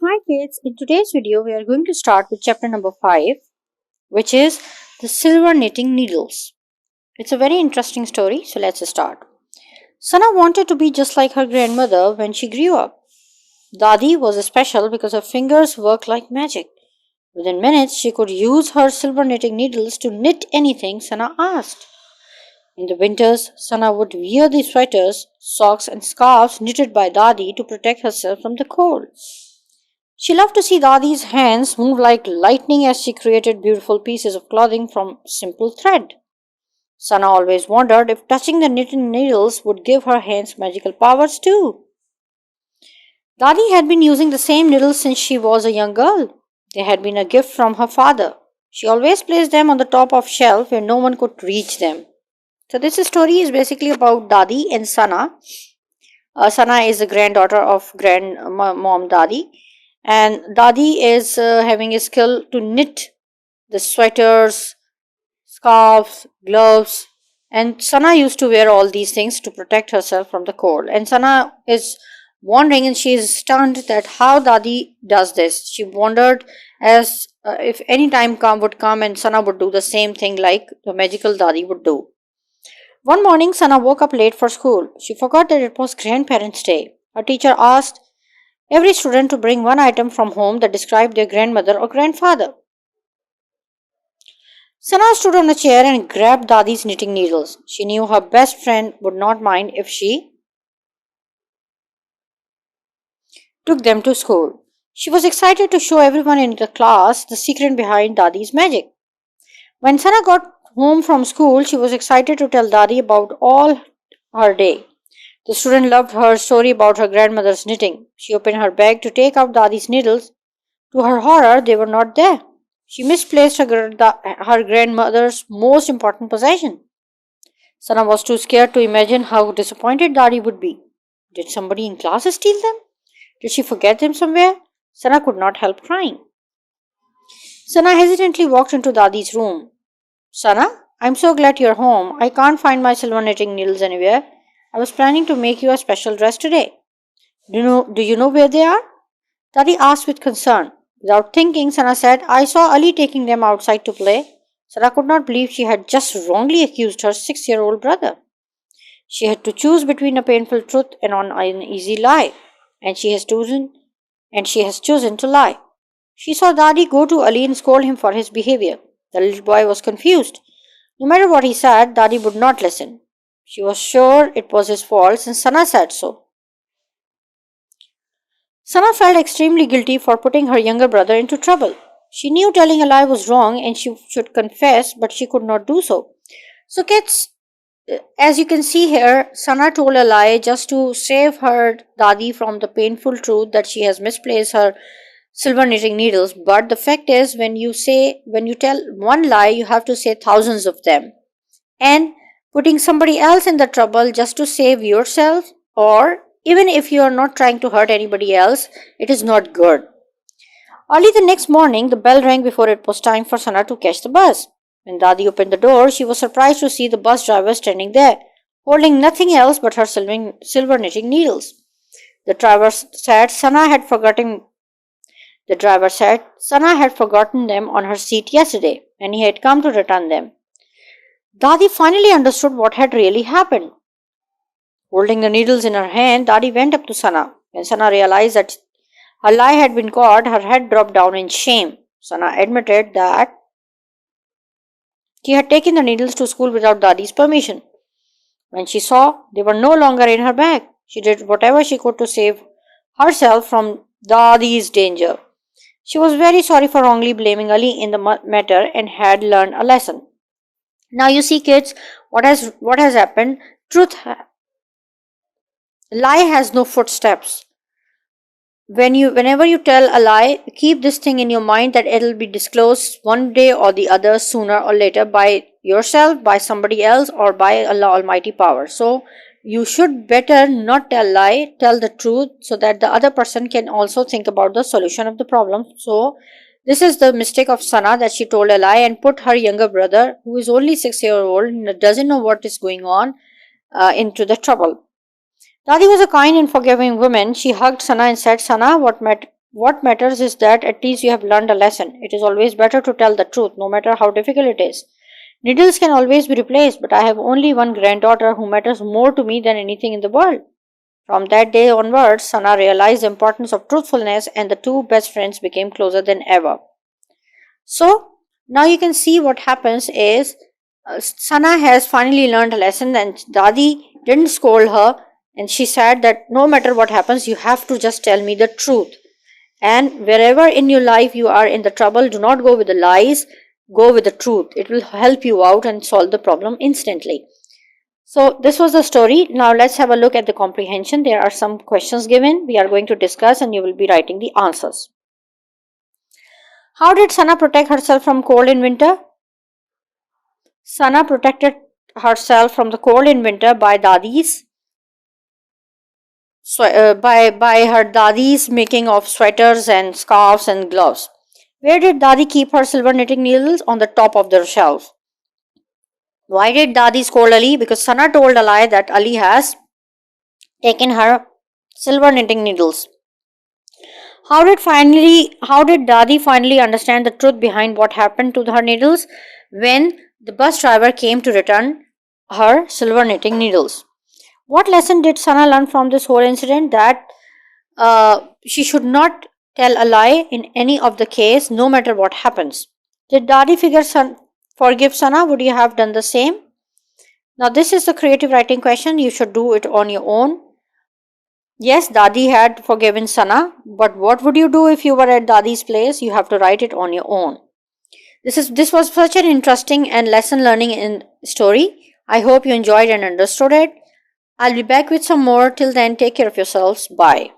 Hi kids, in today's video we are going to start with chapter number 5, which is the silver knitting needles. It's a very interesting story, so let's start. Sana wanted to be just like her grandmother when she grew up. Dadi was special because her fingers worked like magic. Within minutes she could use her silver knitting needles to knit anything Sana asked. In the winters, Sana would wear the sweaters, socks and scarves knitted by Dadi to protect herself from the cold. She loved to see Dadi's hands move like lightning as she created beautiful pieces of clothing from simple thread. Sana always wondered if touching the knitting needles would give her hands magical powers too. Dadi had been using the same needles since she was a young girl. They had been a gift from her father. She always placed them on the top of shelf where no one could reach them. So this story is basically about Dadi and Sana. Sana is the granddaughter of grandmom Dadi, and Dadi is having a skill to knit the sweaters, scarves, gloves, and Sana used to wear all these things to protect herself from the cold. And Sana is wondering, and she is stunned that how Dadi does this. She wondered as if any time would come and Sana would do the same thing like the magical Dadi would do. One morning, Sana woke up late for school. She forgot that it was Grandparents' Day. Her teacher asked every student to bring one item from home that described their grandmother or grandfather. Sana stood on a chair and grabbed Dadi's knitting needles. She knew her best friend would not mind if she took them to school. She was excited to show everyone in the class the secret behind Dadi's magic. When Sana got home from school, she was excited to tell Dadi about all her day. The student loved her story about her grandmother's knitting. She opened her bag to take out Dadi's needles. To her horror, they were not there. She misplaced her grandmother's most important possession. Sana was too scared to imagine how disappointed Dadi would be. Did somebody in class steal them? Did she forget them somewhere? Sana could not help crying. Sana hesitantly walked into Dadi's room. Sana, I'm so glad you're home. I can't find my silver knitting needles anywhere. I was planning to make you a special dress today. Do you know where they are? Dadi asked with concern. Without thinking, Sana said, I saw Ali taking them outside to play. Sana could not believe she had just wrongly accused her 6-year-old brother. She had to choose between a painful truth and an easy lie, and she has chosen to lie. She saw Dadi go to Ali and scold him for his behavior. The little boy was confused. No matter what he said, Dadi would not listen. She was sure it was his fault since Sana said so. Sana felt extremely guilty for putting her younger brother into trouble. She knew telling a lie was wrong and she should confess, but she could not do so. So kids, as you can see here, Sana told a lie just to save her Dadi from the painful truth that she has misplaced her silver knitting needles. But the fact is, when you tell one lie, you have to say thousands of them. And putting somebody else in the trouble just to save yourself, or even if you are not trying to hurt anybody else, it is not good. Early the next morning, the bell rang before it was time for Sana to catch the bus. When Dadi opened the door, she was surprised to see the bus driver standing there, holding nothing else but her silver knitting needles. The driver said Sana had forgotten them on her seat yesterday, and he had come to return them. Dadi finally understood what had really happened. Holding the needles in her hand, Dadi went up to Sana. When Sana realized that her lie had been caught, her head dropped down in shame. Sana admitted that she had taken the needles to school without Dadi's permission. When she saw they were no longer in her bag, she did whatever she could to save herself from Dadi's danger. She was very sorry for wrongly blaming Ali in the matter and had learned a lesson. Now you see kids, what has happened? Lie has no footsteps. Whenever you tell a lie, keep this thing in your mind that it'll be disclosed one day or the other, sooner or later, by yourself, by somebody else, or by Allah Almighty power. So you should better not tell lie, tell the truth, so that the other person can also think about the solution of the problem. So this is the mistake of Sana, that she told a lie and put her younger brother, who is only 6-year-old and doesn't know what is going on, into the trouble. Dadi was a kind and forgiving woman. She hugged Sana and said, Sana, what what matters is that at least you have learned a lesson. It is always better to tell the truth, no matter how difficult it is. Needles can always be replaced, but I have only one granddaughter who matters more to me than anything in the world. From that day onwards, Sana realized the importance of truthfulness and the two best friends became closer than ever. So, now you can see what happens is Sana has finally learned a lesson and Dadi didn't scold her and she said that no matter what happens, you have to just tell me the truth. And wherever in your life you are in the trouble, do not go with the lies, go with the truth. It will help you out and solve the problem instantly. So this was the story. Now let's have a look at the comprehension. There are some questions given. We are going to discuss and you will be writing the answers. How did Sana protect herself from cold in winter? Sana protected herself from the cold in winter by her dadi's making of sweaters and scarves and gloves. Where did Dadi keep her silver knitting needles? On the top of the shelf. Why did Dadi scold Ali? Because Sana told a lie that Ali has taken her silver knitting needles. How did Dadi finally understand the truth behind what happened to her needles? When the bus driver came to return her silver knitting needles. What lesson did Sana learn from this whole incident? That she should not tell a lie in any of the case, no matter what happens. Did Dadi forgive Sana? Would you have done the same? Now this is the creative writing question. You should do it on your own. Yes, Dadi had forgiven Sana, but what would you do if you were at Dadi's place? You have to write it on your own. This was such an interesting and lesson learning story. I hope you enjoyed and understood it. I'll be back with some more. Till then, take care of yourselves. Bye.